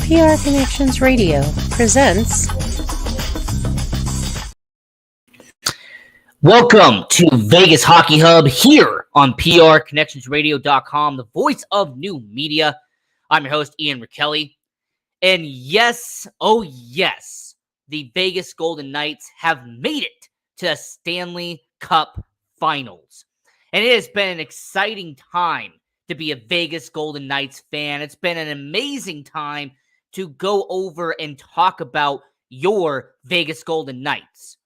PR Connections Radio presents. Welcome to Vegas Hockey Hub here on PRConnectionsRadio.com, the voice of new media. I'm your host, Ian Rickelli. And yes, oh yes, the Vegas Golden Knights have made it to the Stanley Cup Finals. And it has been an exciting time to be a Vegas Golden Knights fan. It's been an amazing time to go over and talk about your Vegas Golden Knights.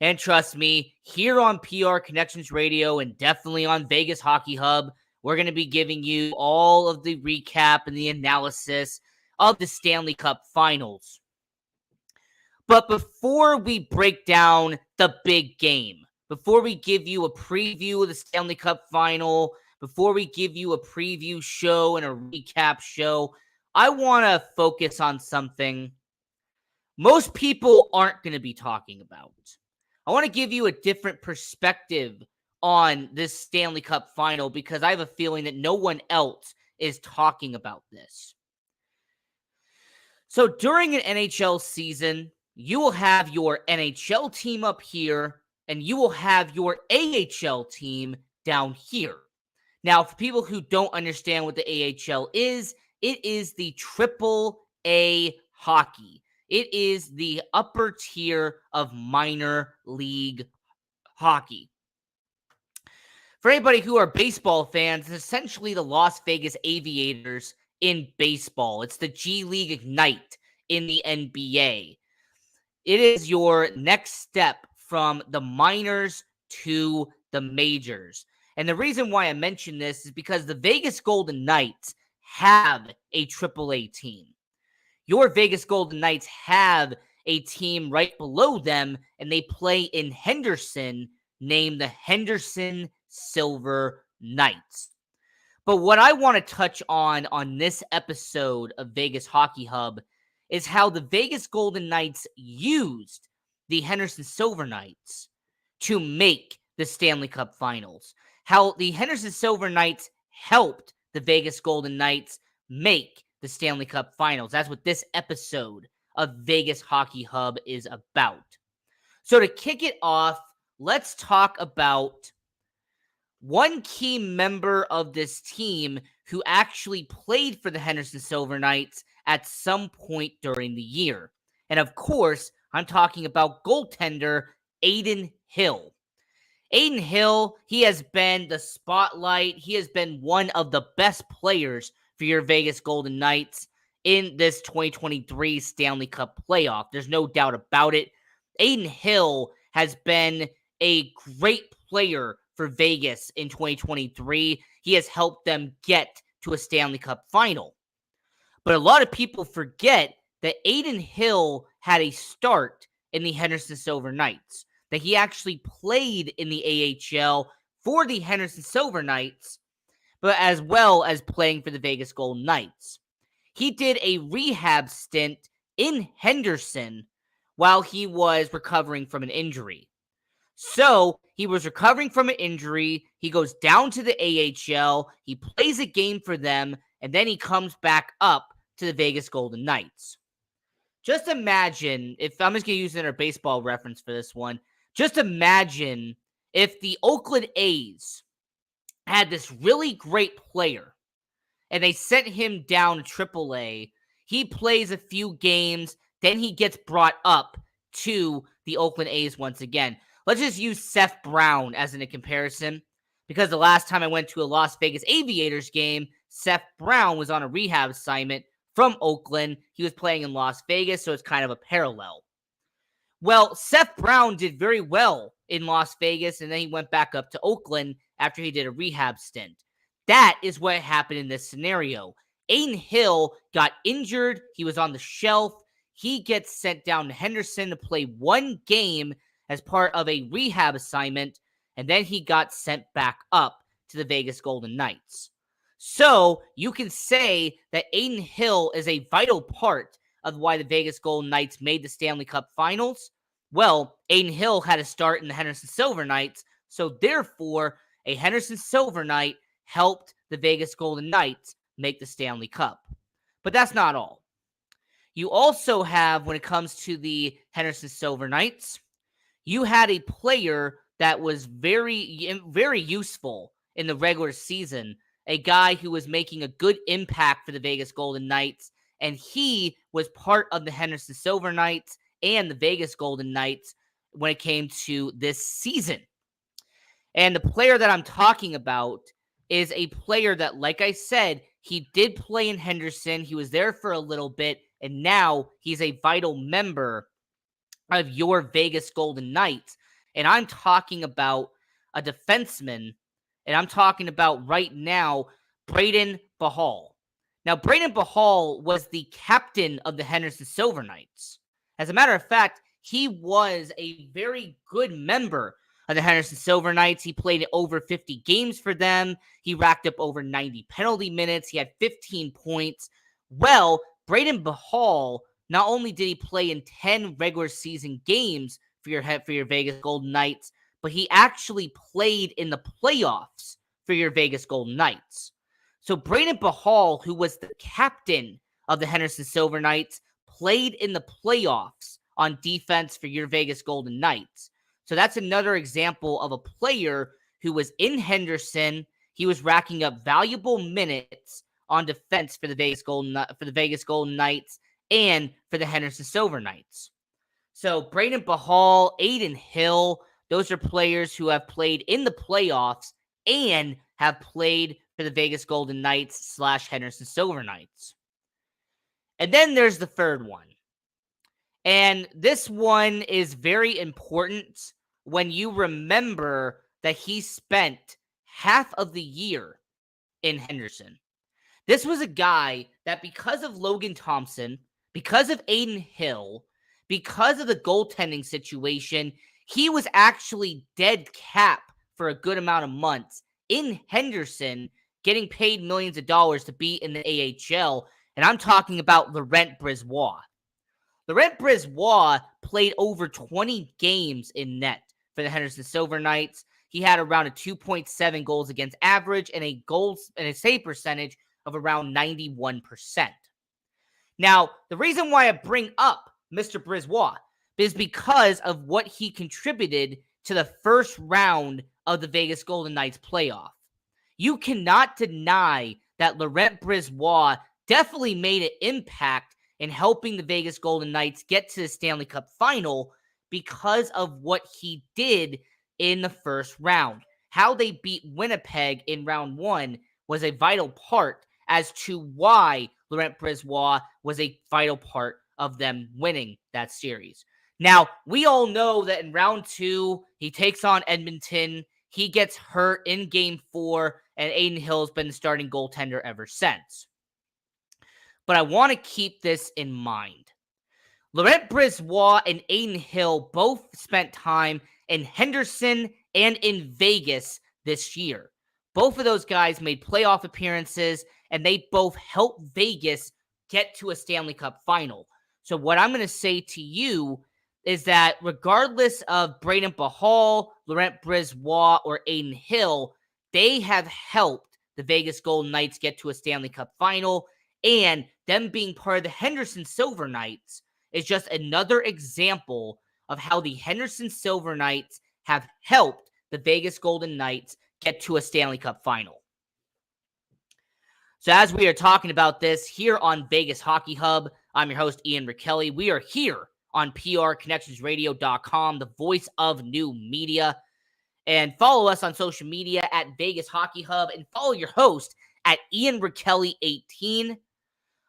And trust me, here on PR Connections Radio and definitely on Vegas Hockey Hub, we're going to be giving you all of the recap and the analysis of the Stanley Cup Finals. But before we break down the big game, before we give you a preview of the Stanley Cup Final, before we give you a preview show and a recap show, I want to focus on something most people aren't going to be talking about. I want to give you a different perspective on this Stanley Cup Final because I have a feeling that no one else is talking about this. So during an NHL season, you will have your NHL team up here and you will have your AHL team down here. Now, for people who don't understand what the AHL is, it is the AAA hockey. It is the upper tier of minor league hockey. For anybody who are baseball fans, it's essentially the Las Vegas Aviators in baseball. It's the G League Ignite in the NBA. It is your next step from the minors to the majors. And the reason why I mention this is because the Vegas Golden Knights have a AAA team. Your Vegas Golden Knights have a team right below them, and they play in Henderson, named the Henderson Silver Knights. But what I want to touch on this episode of Vegas Hockey Hub is how the Vegas Golden Knights used the Henderson Silver Knights to make the Stanley Cup Finals. How the Henderson Silver Knights helped the Vegas Golden Knights make the Stanley Cup Finals. That's what this episode of Vegas Hockey Hub is about. So to kick it off, let's talk about one key member of this team who actually played for the Henderson Silver Knights at some point during the year. And of course, I'm talking about goaltender Adin Hill. Adin Hill, he has been the spotlight. He has been one of the best players for your Vegas Golden Knights in this 2023 Stanley Cup playoff. There's no doubt about it. Adin Hill has been a great player for Vegas in 2023. He has helped them get to a Stanley Cup final. But a lot of people forget that Adin Hill had a start in the Henderson Silver Knights, that he actually played in the AHL for the Henderson Silver Knights, but as well as playing for the Vegas Golden Knights. He did a rehab stint in Henderson while he was recovering from an injury. So he was recovering from an injury. He goes down to the AHL. He plays a game for them, and then he comes back up to the Vegas Golden Knights. Just imagine, if I'm just going to use another baseball reference for this one, just imagine if the Oakland A's had this really great player and they sent him down to AAA. He plays a few games, then he gets brought up to the Oakland A's once again. Let's just use Seth Brown as in a comparison, because the last time I went to a Las Vegas Aviators game, Seth Brown was on a rehab assignment from Oakland. He was playing in Las Vegas, so it's kind of a parallel. Well, Seth Brown did very well in Las Vegas, and then he went back up to Oakland after he did a rehab stint. That is what happened in this scenario. Adin Hill got injured. He was on the shelf. He gets sent down to Henderson to play one game as part of a rehab assignment, and then he got sent back up to the Vegas Golden Knights. So you can say that Adin Hill is a vital part of why the Vegas Golden Knights made the Stanley Cup Finals. Well, Adin Hill had a start in the Henderson Silver Knights, so therefore a Henderson Silver Knight helped the Vegas Golden Knights make the Stanley Cup. But that's not all. You also have, when it comes to the Henderson Silver Knights, you had a player that was very, very useful in the regular season, a guy who was making a good impact for the Vegas Golden Knights, and he was part of the Henderson Silver Knights and the Vegas Golden Knights when it came to this season. And the player that I'm talking about is a player that, like I said, he did play in Henderson. He was there for a little bit, and now he's a vital member of your Vegas Golden Knights. And I'm talking about a defenseman, and I'm talking about right now Brayden Pachal. Now, Brayden Pachal was the captain of the Henderson Silver Knights. As a matter of fact, he was a very good member of the Henderson Silver Knights. He played over 50 games for them. He racked up over 90 penalty minutes. He had 15 points. Well, Brayden Pachal, not only did he play in 10 regular season games for your Vegas Golden Knights, but he actually played in the playoffs for your Vegas Golden Knights. So Brayden Pachal, who was the captain of the Henderson Silver Knights, played in the playoffs on defense for your Vegas Golden Knights. So that's another example of a player who was in Henderson. He was racking up valuable minutes on defense for the Vegas Golden Knights and for the Henderson Silver Knights. So Brayden Pachal, Adin Hill, those are players who have played in the playoffs and have played for the Vegas Golden Knights / Henderson Silver Knights. And then there's the third one. And this one is very important when you remember that he spent half of the year in Henderson. This was a guy that, because of Logan Thompson, because of Adin Hill, because of the goaltending situation, he was actually dead cap for a good amount of months in Henderson, getting paid millions of dollars to be in the AHL. And I'm talking about Laurent Brossoit. Laurent Brossoit played over 20 games in net for the Henderson Silver Knights. He had around a 2.7 goals against average and a save percentage of around 91%. Now, the reason why I bring up Mr. Brossoit is because of what he contributed to the first round of the Vegas Golden Knights playoff. You cannot deny that Laurent Brossoit definitely made an impact in helping the Vegas Golden Knights get to the Stanley Cup final because of what he did in the first round. How they beat Winnipeg in round one was a vital part as to why Laurent Brossoit was a vital part of them winning that series. Now, we all know that in round two, he takes on Edmonton. He gets hurt in game 4, and Adin Hill's been the starting goaltender ever since. But I want to keep this in mind. Laurent Brossoit and Adin Hill both spent time in Henderson and in Vegas this year. Both of those guys made playoff appearances, and they both helped Vegas get to a Stanley Cup final. So what I'm going to say to you is that regardless of Brayden Pachal, Laurent Brossoit, or Adin Hill, they have helped the Vegas Golden Knights get to a Stanley Cup final, and them being part of the Henderson Silver Knights is just another example of how the Henderson Silver Knights have helped the Vegas Golden Knights get to a Stanley Cup final. So as we are talking about this here on Vegas Hockey Hub, I'm your host, Ian Rickelli. We are here on PRConnectionsRadio.com, the voice of new media. And follow us on social media at Vegas Hockey Hub, and follow your host at Ian Rickelli18.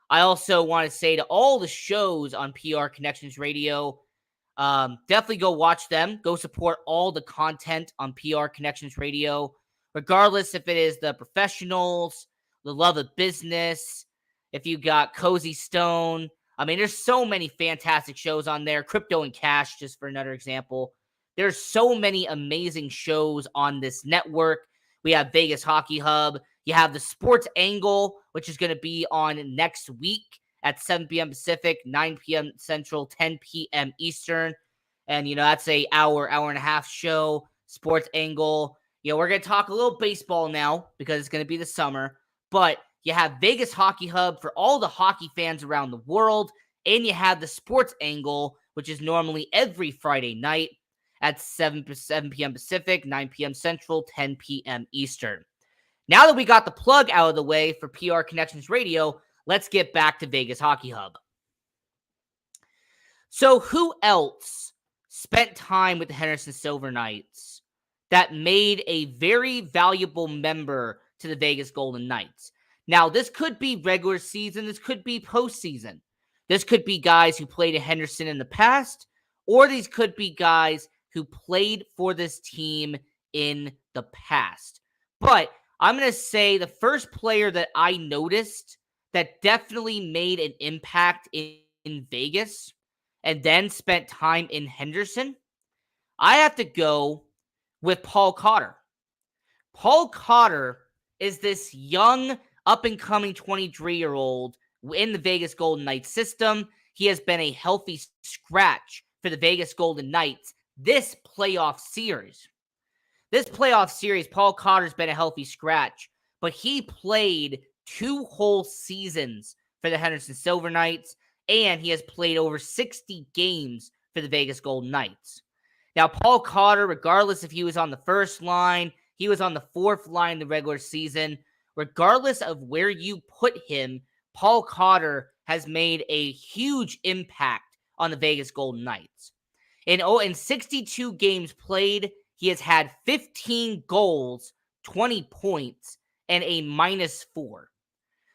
I also want to say to all the shows on PR Connections Radio, definitely go watch them. Go support all the content on PR Connections Radio, regardless if it is the professionals, the love of business, if you got Cozy Stone. I mean, there's so many fantastic shows on there. Crypto and Cash, just for another example. There's so many amazing shows on this network. We have Vegas Hockey Hub. You have the Sports Angle, which is going to be on next week at 7 p.m. Pacific, 9 p.m. Central, 10 p.m. Eastern. And, that's a hour and a half show, Sports Angle. We're going to talk a little baseball now because it's going to be the summer. But you have Vegas Hockey Hub for all the hockey fans around the world. And you have the sports angle, which is normally every Friday night at 7 p.m. Pacific, 9 p.m. Central, 10 p.m. Eastern. Now that we got the plug out of the way for PR Connections Radio, let's get back to Vegas Hockey Hub. So who else spent time with the Henderson Silver Knights that made a very valuable member to the Vegas Golden Knights? Now, this could be regular season. This could be postseason. This could be guys who played at Henderson in the past, or these could be guys who played for this team in the past. But I'm going to say the first player that I noticed that definitely made an impact in Vegas and then spent time in Henderson, I have to go with Paul Cotter. Paul Cotter is this young, up-and-coming 23-year-old in the Vegas Golden Knights system. He has been a healthy scratch for the Vegas Golden Knights this playoff series. This playoff series, Paul Cotter's been a healthy scratch, but he played 2 whole seasons for the Henderson Silver Knights, and he has played over 60 games for the Vegas Golden Knights. Now, Paul Cotter, regardless if he was on the first line, he was on the 4th line in the regular season, regardless of where you put him, Paul Cotter has made a huge impact on the Vegas Golden Knights. In 62 games played, he has had 15 goals, 20 points, and a -4.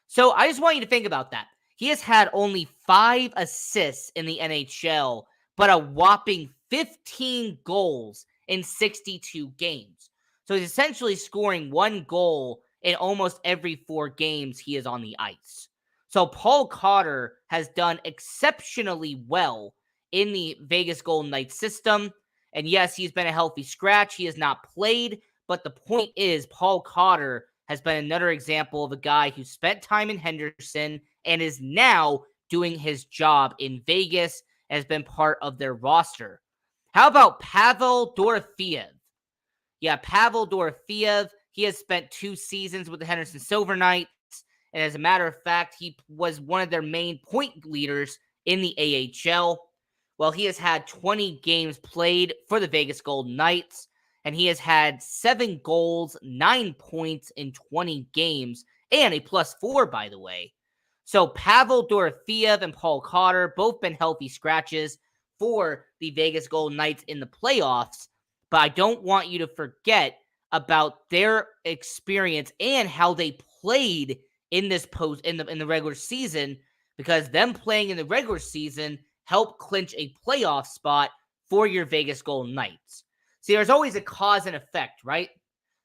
So I just want you to think about that. He has had only 5 assists in the NHL, but a whopping 15 goals in 62 games. So he's essentially scoring 1 goal in almost every 4 games he is on the ice. So Paul Cotter has done exceptionally well in the Vegas Golden Knights system. And yes, he's been a healthy scratch. He has not played. But the point is, Paul Cotter has been another example of a guy who spent time in Henderson and is now doing his job in Vegas and has been part of their roster. How about Pavel Dorofeyev? Yeah, Pavel Dorofeyev. He has spent 2 seasons with the Henderson Silver Knights. And as a matter of fact, he was one of their main point leaders in the AHL. Well, he has had 20 games played for the Vegas Golden Knights, and he has had 7 goals, 9 points in 20 games, and a +4, by the way. So Pavel Dorofeyev and Paul Cotter both been healthy scratches for the Vegas Golden Knights in the playoffs, but I don't want you to forget about their experience and how they played in this in the regular season, because them playing in the regular season help clinch a playoff spot for your Vegas Golden Knights. See, there's always a cause and effect, right?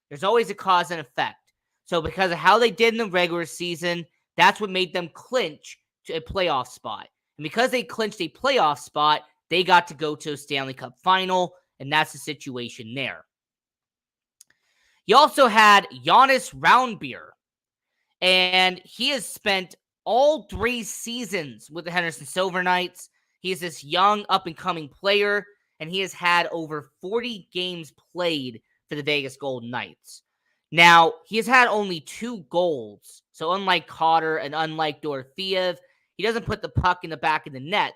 There's always a cause and effect. So because of how they did in the regular season, that's what made them clinch to a playoff spot. And because they clinched a playoff spot, they got to go to a Stanley Cup final, and that's the situation there. You also had Jonas Roundbeer, and he has spent all 3 seasons with the Henderson Silver Knights. He is this young, up-and-coming player, and he has had over 40 games played for the Vegas Golden Knights. Now, he has had only 2 goals, so unlike Cotter and unlike Dorofeyev, he doesn't put the puck in the back of the net,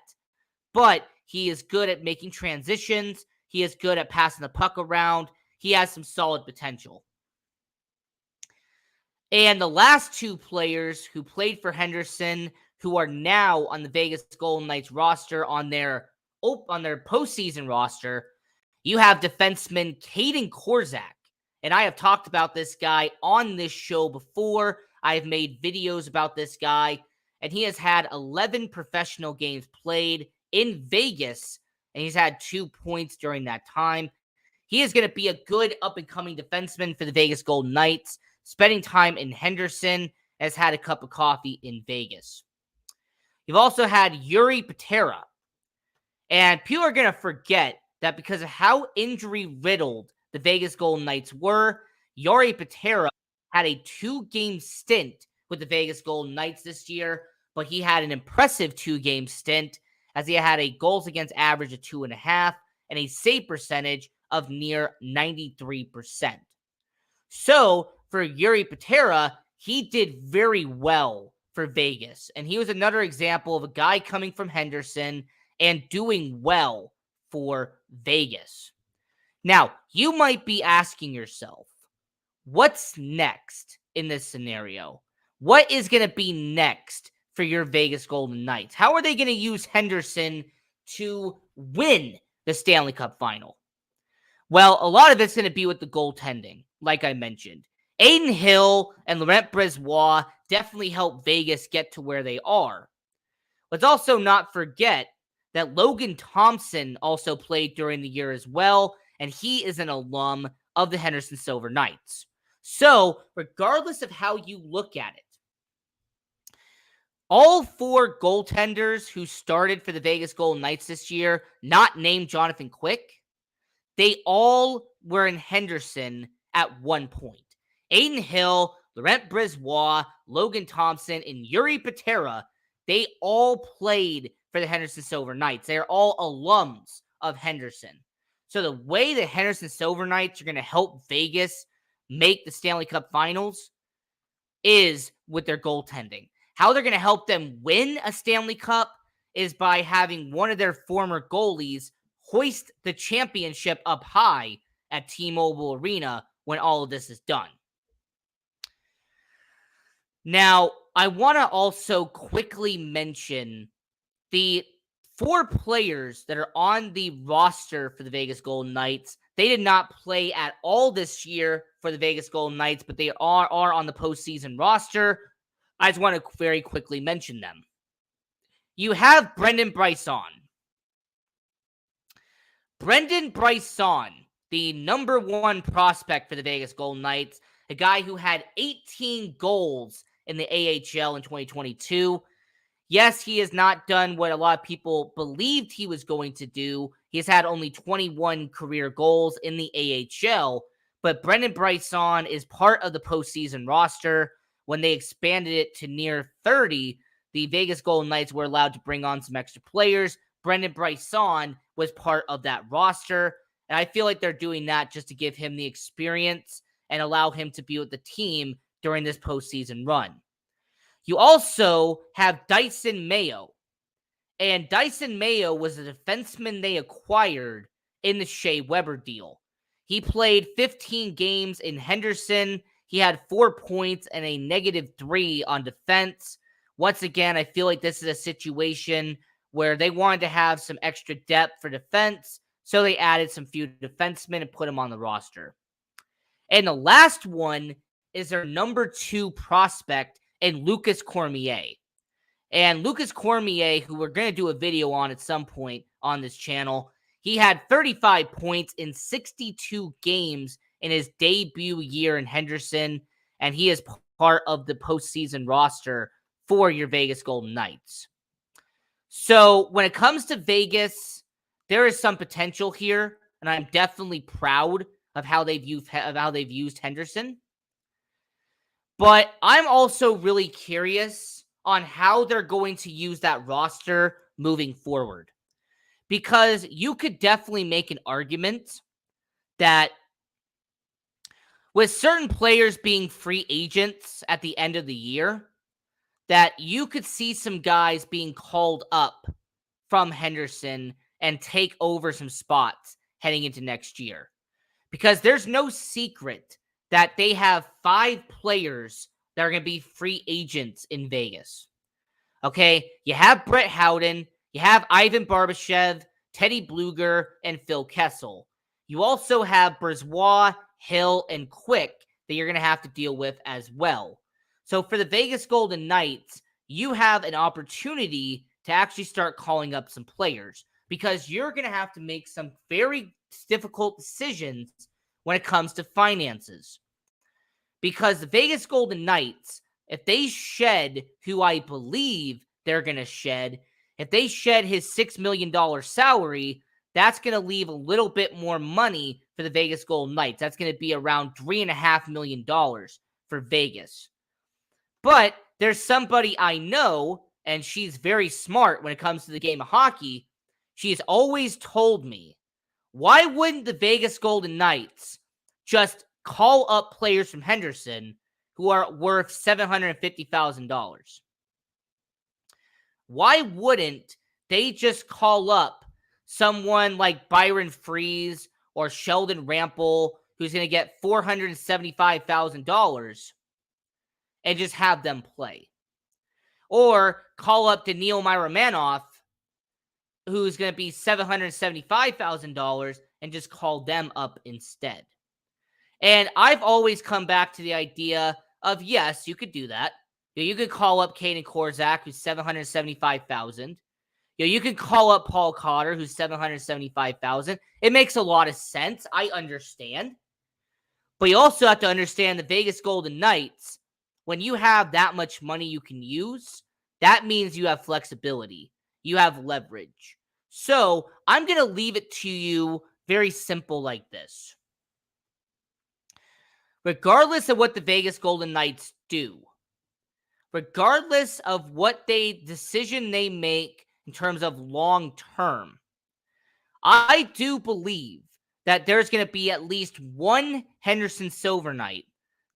but he is good at making transitions. He is good at passing the puck around. He has some solid potential. And the last 2 players who played for Henderson, who are now on the Vegas Golden Knights roster on their postseason roster, you have defenseman Kaden Korczak. And I have talked about this guy on this show before. I have made videos about this guy, and he has had 11 professional games played in Vegas, and he's had 2 points during that time. He is going to be a good up-and-coming defenseman for the Vegas Golden Knights, spending time in Henderson, has had a cup of coffee in Vegas. You've also had Yuri Patera. And people are going to forget that because of how injury-riddled the Vegas Golden Knights were, Yuri Patera had a 2-game stint with the Vegas Golden Knights this year, but he had an impressive 2-game stint as he had a goals against average of 2.5 and a save percentage of near 93%. So for Yuri Patera, he did very well for Vegas. And he was another example of a guy coming from Henderson and doing well for Vegas. Now, you might be asking yourself, what's next in this scenario? What is going to be next for your Vegas Golden Knights? How are they going to use Henderson to win the Stanley Cup final? Well, a lot of it's going to be with the goaltending, like I mentioned. Adin Hill and Laurent Brossoit definitely helped Vegas get to where they are. Let's also not forget that Logan Thompson also played during the year as well, and he is an alum of the Henderson Silver Knights. So, regardless of how you look at it, all 4 goaltenders who started for the Vegas Golden Knights this year, not named Jonathan Quick, they all were in Henderson at one point. Adin Hill, Laurent Brossoit, Logan Thompson, and Yuri Patera, they all played for the Henderson Silver Knights. They are all alums of Henderson. So the way the Henderson Silver Knights are going to help Vegas make the Stanley Cup Finals is with their goaltending. How they're going to help them win a Stanley Cup is by having one of their former goalies hoist the championship up high at T-Mobile Arena when all of this is done. Now, I want to also quickly mention the 4 players that are on the roster for the Vegas Golden Knights. They did not play at all this year for the Vegas Golden Knights, but they are on the postseason roster. I just want to very quickly mention them. You have Brendan Brisson. Brendan Brisson, the number 1 prospect for the Vegas Golden Knights, a guy who had 18 goals in the AHL in 2022. Yes, he has not done what a lot of people believed he was going to do. He has had only 21 career goals in the AHL, but Brendan Brisson is part of the postseason roster. When they expanded it to near 30, the Vegas Golden Knights were allowed to bring on some extra players. Brendan Brisson was part of that roster, and I feel like they're doing that just to give him the experience and allow him to be with the team during this postseason run. You also have Dyson Mayo, and Dyson Mayo was a defenseman they acquired in the Shea Weber deal. He played 15 games in Henderson. He had 4 points and a -3 on defense. Once again, I feel like this is a situation where they wanted to have some extra depth for defense, so they added some few defensemen and put them on the roster. And the last one is their number 2 prospect, and Lucas Cormier. And Lucas Cormier, who we're going to do a video on at some point on this channel, he had 35 points in 62 games in his debut year in Henderson, and he is part of the postseason roster for your Vegas Golden Knights. So when it comes to Vegas, there is some potential here, and I'm definitely proud of how they've used Henderson. But I'm also really curious on how they're going to use that roster moving forward. Because you could definitely make an argument that with certain players being free agents at the end of the year, that you could see some guys being called up from Henderson and take over some spots heading into next year. Because there's no secret that they have 5 players that are going to be free agents in Vegas. Okay, you have Brett Howden, you have Ivan Barbashev, Teddy Bluger, and Phil Kessel. You also have Brossoit, Hill, and Quick that you're going to have to deal with as well. So for the Vegas Golden Knights, you have an opportunity to actually start calling up some players because you're going to have to make some very difficult decisions when it comes to finances. Because the Vegas Golden Knights, if they shed who I believe they're going to shed, if they shed his $6 million salary, that's going to leave a little bit more money for the Vegas Golden Knights. That's going to be around $3.5 million for Vegas. But there's somebody I know, and she's very smart when it comes to the game of hockey. She's always told me, why wouldn't the Vegas Golden Knights just call up players from Henderson who are worth $750,000? Why wouldn't they just call up someone like Byron Freeze or Sheldon Rample, who's going to get $475,000, and just have them play? Or call up Daniil Myromanov, who's going to be $775,000, and just call them up instead. And I've always come back to the idea of, yes, you could do that. You could call up Kaedan Korczak, who's $775,000. You can call up Paul Cotter, who's $775,000. It makes a lot of sense. I understand. But you also have to understand the Vegas Golden Knights, when you have that much money you can use, that means you have flexibility. You have leverage. So I'm going to leave it to you very simple like this. Regardless of what the Vegas Golden Knights do, regardless of what decision they make in terms of long term, I do believe that there's going to be at least one Henderson Silver Knight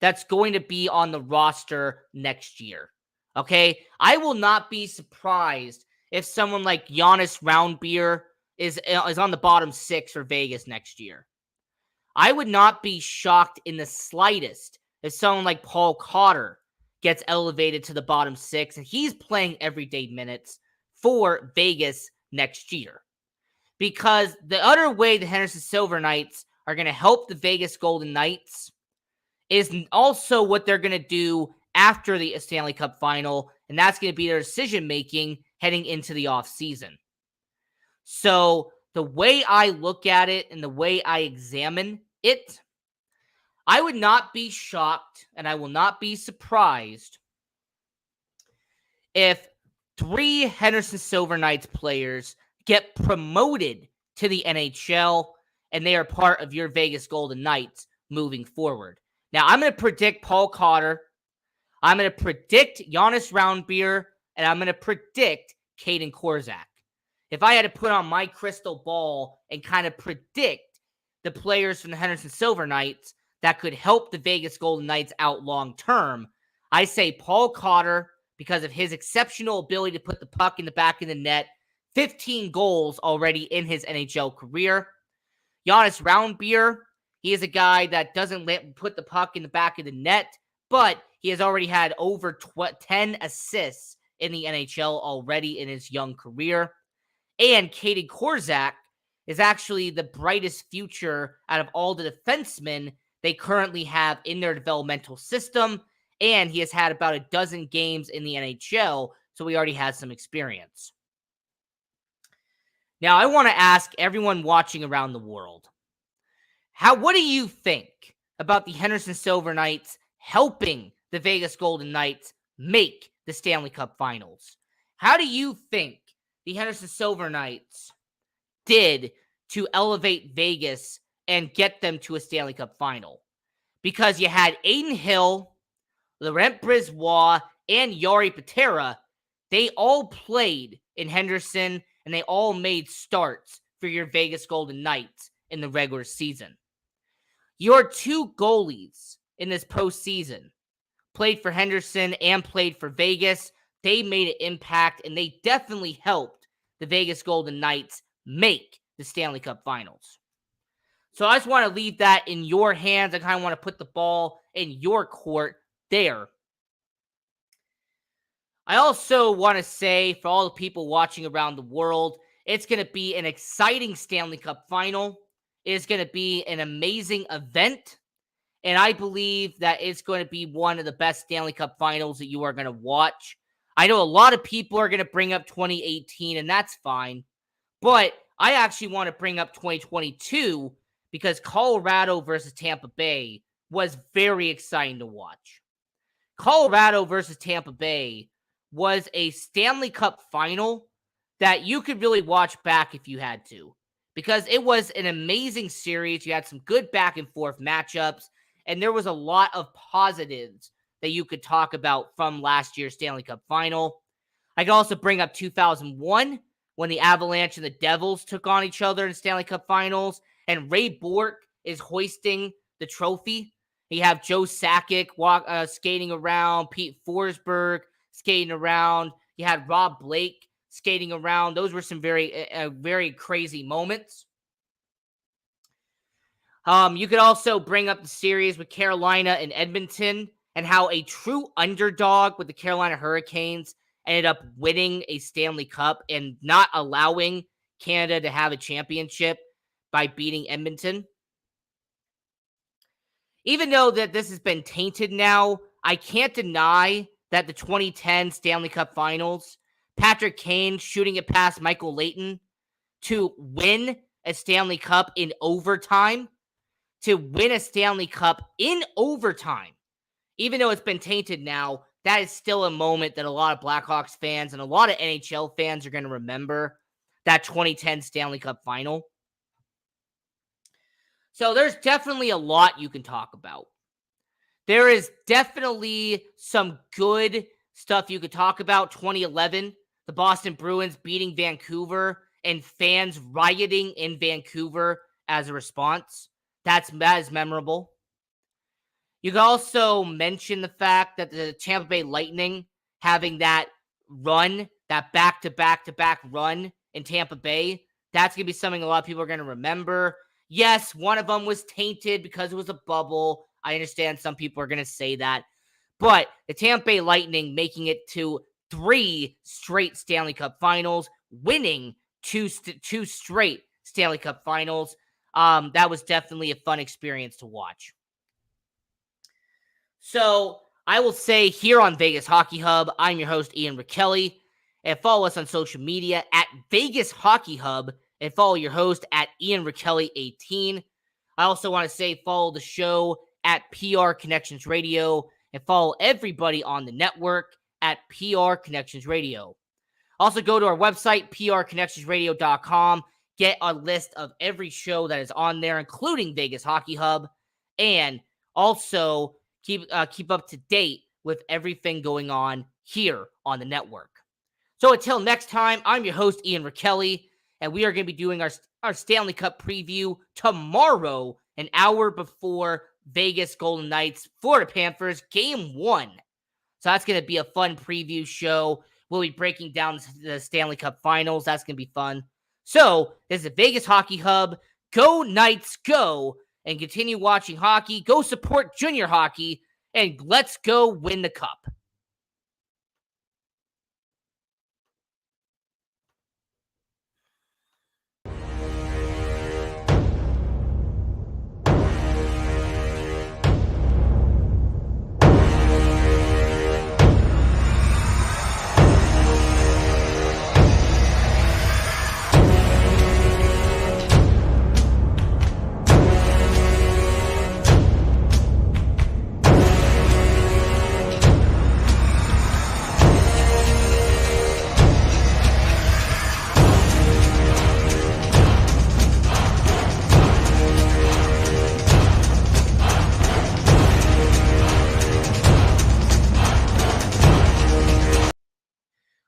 that's going to be on the roster next year. Okay? I will not be surprised if someone like Jonas Roundbeer is on the bottom six for Vegas next year. I would not be shocked in the slightest if someone like Paul Cotter gets elevated to the bottom six and he's playing everyday minutes for Vegas next year. Because the other way the Henderson Silver Knights are going to help the Vegas Golden Knights is also what they're going to do after the Stanley Cup final, and that's going to be their decision-making heading into the offseason. So the way I look at it and the way I examine it, I would not be shocked and I will not be surprised if 3 Henderson Silver Knights players get promoted to the NHL and they are part of your Vegas Golden Knights moving forward. Now, I'm going to predict Paul Cotter, I'm going to predict Jonas Roundbeer, and I'm going to predict Kaedan Korczak. If I had to put on my crystal ball and kind of predict the players from the Henderson Silver Knights that could help the Vegas Golden Knights out long term, I say Paul Cotter, because of his exceptional ability to put the puck in the back of the net, 15 goals already in his NHL career. Jonas Roundbeer, he is a guy that doesn't put the puck in the back of the net, but he has already had over 10 assists in the NHL already in his young career. And Kaedan Korczak is actually the brightest future out of all the defensemen they currently have in their developmental system. And he has had about a dozen games in the NHL, so he already has some experience. Now, I want to ask everyone watching around the world, what do you think about the Henderson Silver Knights helping the Vegas Golden Knights make the Stanley Cup Finals? How do you think the Henderson Silver Knights did to elevate Vegas and get them to a Stanley Cup Final? Because you had Adin Hill, Laurent Brisebois, and Jari Patera. They all played in Henderson, and they all made starts for your Vegas Golden Knights in the regular season. Your 2 goalies in this postseason played for Henderson and played for Vegas. They made an impact, and they definitely helped the Vegas Golden Knights make the Stanley Cup Finals. So I just want to leave that in your hands. I kind of want to put the ball in your court there. I also want to say, for all the people watching around the world, it's going to be an exciting Stanley Cup Final. It's going to be an amazing event. And I believe that it's going to be one of the best Stanley Cup Finals that you are going to watch. I know a lot of people are going to bring up 2018, and that's fine. But I actually want to bring up 2022 because Colorado versus Tampa Bay was very exciting to watch. Colorado versus Tampa Bay was a Stanley Cup Final that you could really watch back if you had to, because it was an amazing series. You had some good back and forth matchups, and there was a lot of positives that you could talk about from last year's Stanley Cup Final. I could also bring up 2001 when the Avalanche and the Devils took on each other in Stanley Cup Finals, and Ray Bourque is hoisting the trophy. You have Joe Sakic skating around, Pete Forsberg skating around. You had Rob Blake skating around. Those were some very crazy moments. You could also bring up the series with Carolina and Edmonton and how a true underdog with the Carolina Hurricanes ended up winning a Stanley Cup and not allowing Canada to have a championship by beating Edmonton. Even though that this has been tainted now, I can't deny that the 2010 Stanley Cup Finals, Patrick Kane shooting it past Michael Leighton to win a Stanley Cup in overtime, even though it's been tainted now, that is still a moment that a lot of Blackhawks fans and a lot of NHL fans are going to remember, that 2010 Stanley Cup Final. So there's definitely a lot you can talk about. There is definitely some good stuff you could talk about. 2011, the Boston Bruins beating Vancouver and fans rioting in Vancouver as a response. That is memorable. You can also mention the fact that the Tampa Bay Lightning having that run, that back-to-back-to-back run in Tampa Bay, that's going to be something a lot of people are going to remember. Yes, one of them was tainted because it was a bubble. I understand some people are going to say that. But the Tampa Bay Lightning making it to 3 straight Stanley Cup Finals, winning two straight Stanley Cup Finals. That was definitely a fun experience to watch. So I will say here on Vegas Hockey Hub, I'm your host, Ian Rakelli. And follow us on social media at Vegas Hockey Hub. And follow your host at Ian Rakelli18. I also want to say follow the show at PR Connections Radio. And follow everybody on the network at PR Connections Radio. Also go to our website, prconnectionsradio.com. Get a list of every show that is on there, including Vegas Hockey Hub. And also keep up to date with everything going on here on the network. So until next time, I'm your host, Ian Rakelli, and we are going to be doing our Stanley Cup preview tomorrow, an hour before Vegas Golden Knights, Florida Panthers, Game 1. So that's going to be a fun preview show. We'll be breaking down the Stanley Cup Finals. That's going to be fun. So this is the Vegas Hockey Hub. Go Knights, go! And continue watching hockey. Go support junior hockey. And let's go win the cup.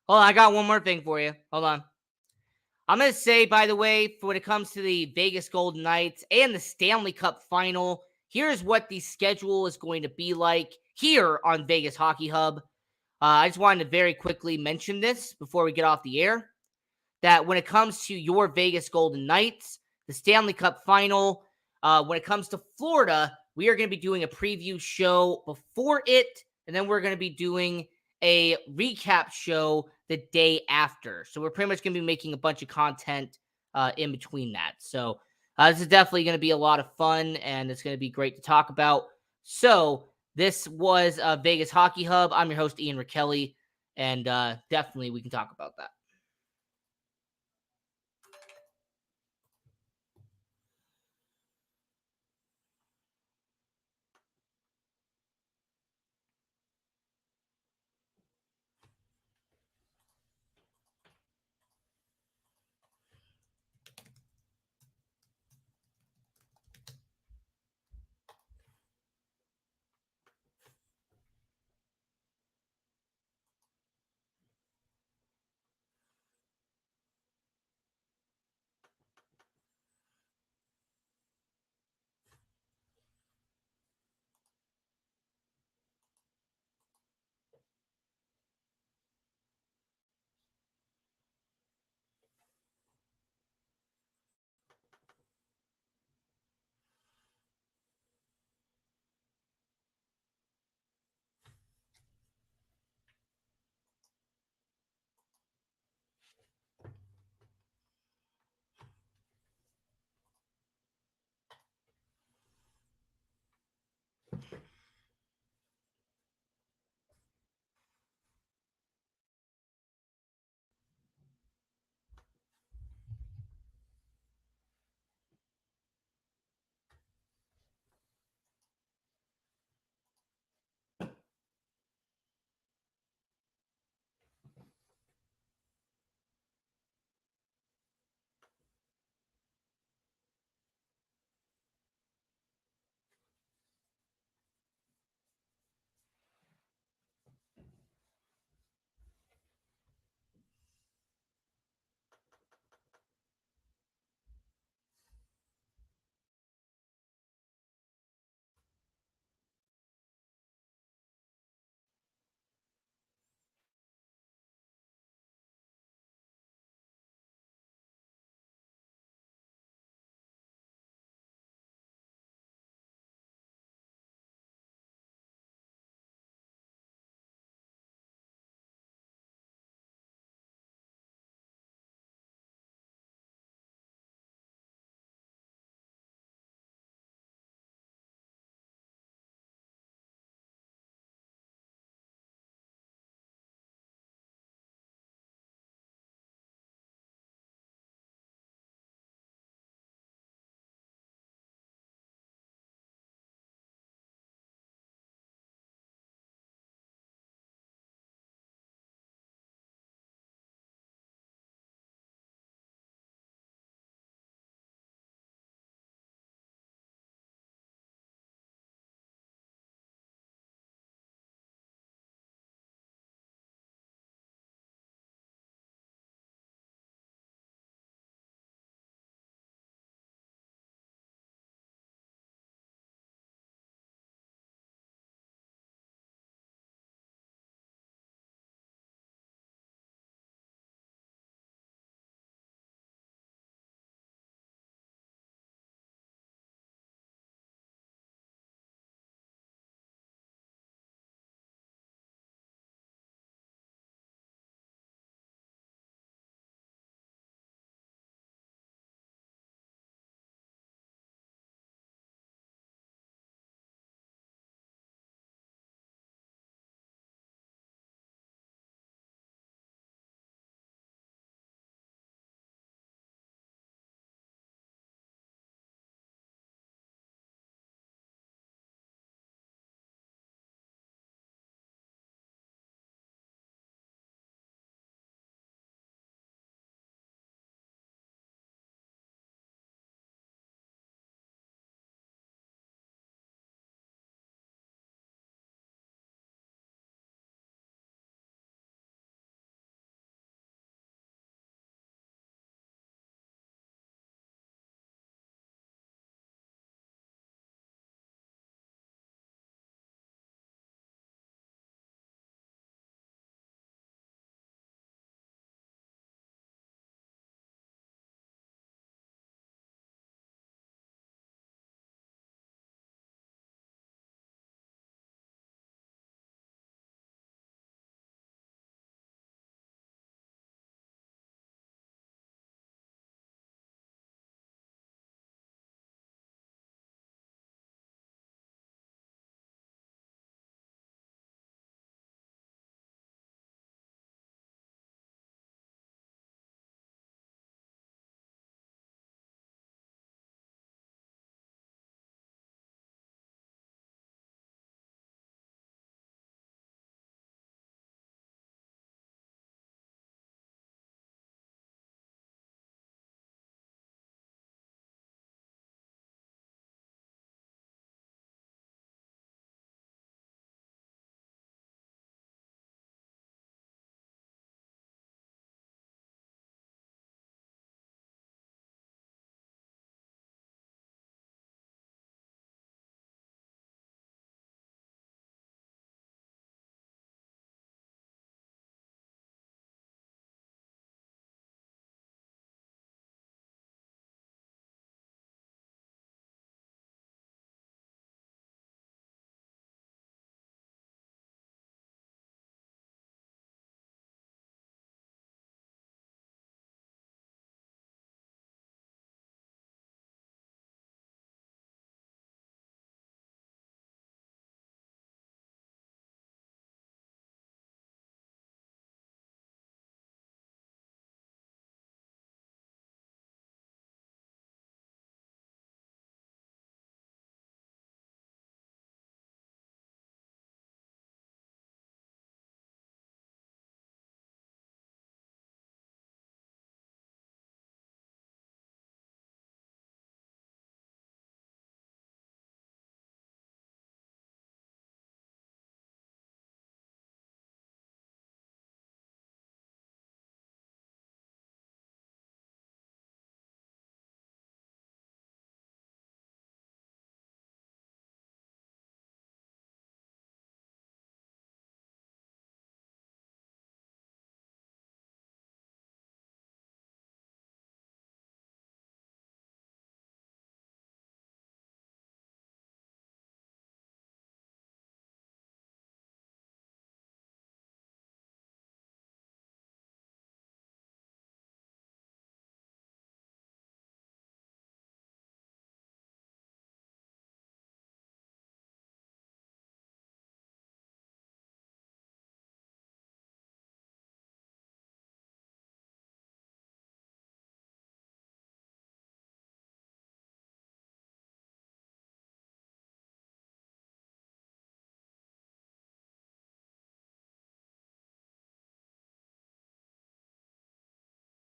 Hold on, I got one more thing for you. Hold on. I'm going to say, by the way, when it comes to the Vegas Golden Knights and the Stanley Cup Final, here's what the schedule is going to be like here on Vegas Hockey Hub. I just wanted to very quickly mention this before we get off the air, that when it comes to your Vegas Golden Knights, the Stanley Cup Final, when it comes to Florida, we are going to be doing a preview show before it, and then we're going to be doing a recap show the day after. So we're pretty much going to be making a bunch of content in between that. So this is definitely going to be a lot of fun, and it's going to be great to talk about. So this was Vegas Hockey Hub. I'm your host, Ian Rakelli, and definitely we can talk about that.